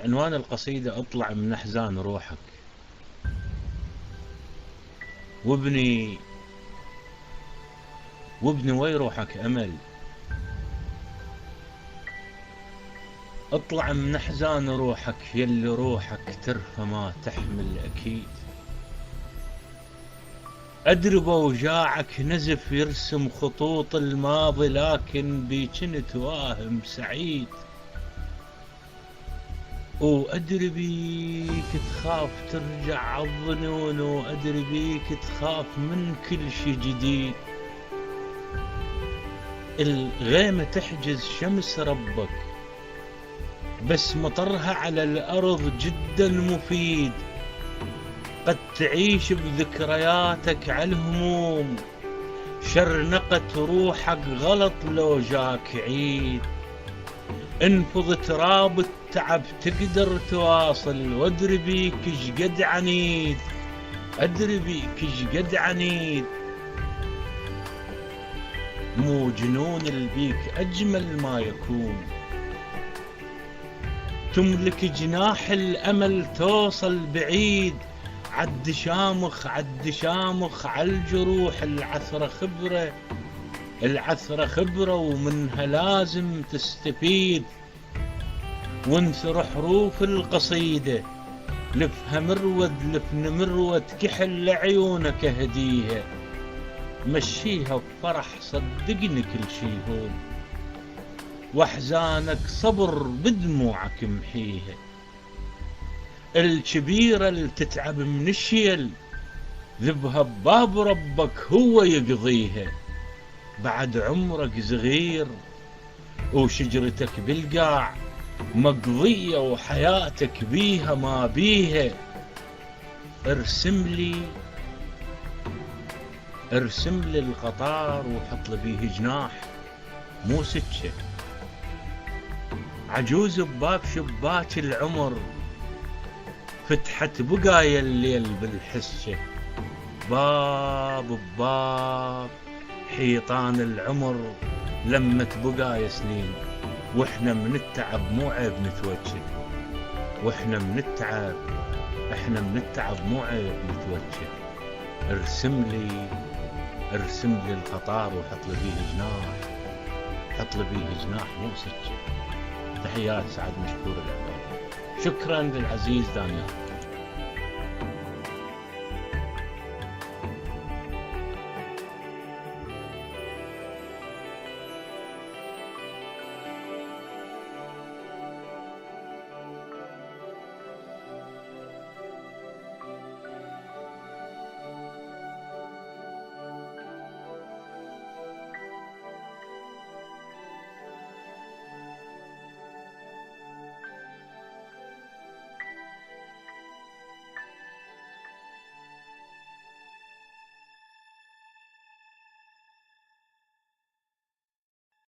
عنوان القصيدة: اطلع من أحزان روحك وابني وي روحك أمل. اطلع من أحزان روحك يلي روحك ترفى ما تحمل أكيد. أدري بوجاعك نزف يرسم خطوط الماضي، لكن بي كنت واهم سعيد. وأدري بيك تخاف ترجع عالظنون، وأدري بيك تخاف من كل شي جديد. الغيمة تحجز شمس ربك، بس مطرها على الأرض جدا مفيد. قد تعيش بذكرياتك عالهموم، شرنقة روحك غلط لو جاك عيد. انفض تراب التعب تقدر تواصل، وادري بيك شقد عنيد، ادري بيك شقد عنيد. مو جنون البيك أجمل ما يكون، تملك جناح الأمل توصل بعيد. عد شامخ عد شامخ عالجروح، العثرة خبرة ومنها لازم تستفيد. وانثر حروف القصيدة لفها مرود لفن مرود، كحل لعيونك اهديها. مشيها بفرح صدقني كل شي هون، واحزانك صبر بدموعك محيها. الكبيرة اللي تتعب من الشيل ذبها بباب ربك هو يقضيها. بعد عمرك صغير وشجرتك بالقاع مقضية، وحياتك بيها ما بيها. ارسم لي القطار وحط لي بيه جناح مو سكة. عجوز بباب شباك العمر فتحت بقايا الليل بالحسة. باب بباب حيطان العمر لمت بقايا سنين، واحنا من التعب مو عيب نتوجه. واحنا من التعب مو عيب نتوجه. ارسم لي القطار وحط لي بيه جناح، حط لي بيه جناح مو سكة. تحيات سعد مشكور العباد. شكرا للعزيز دانيال.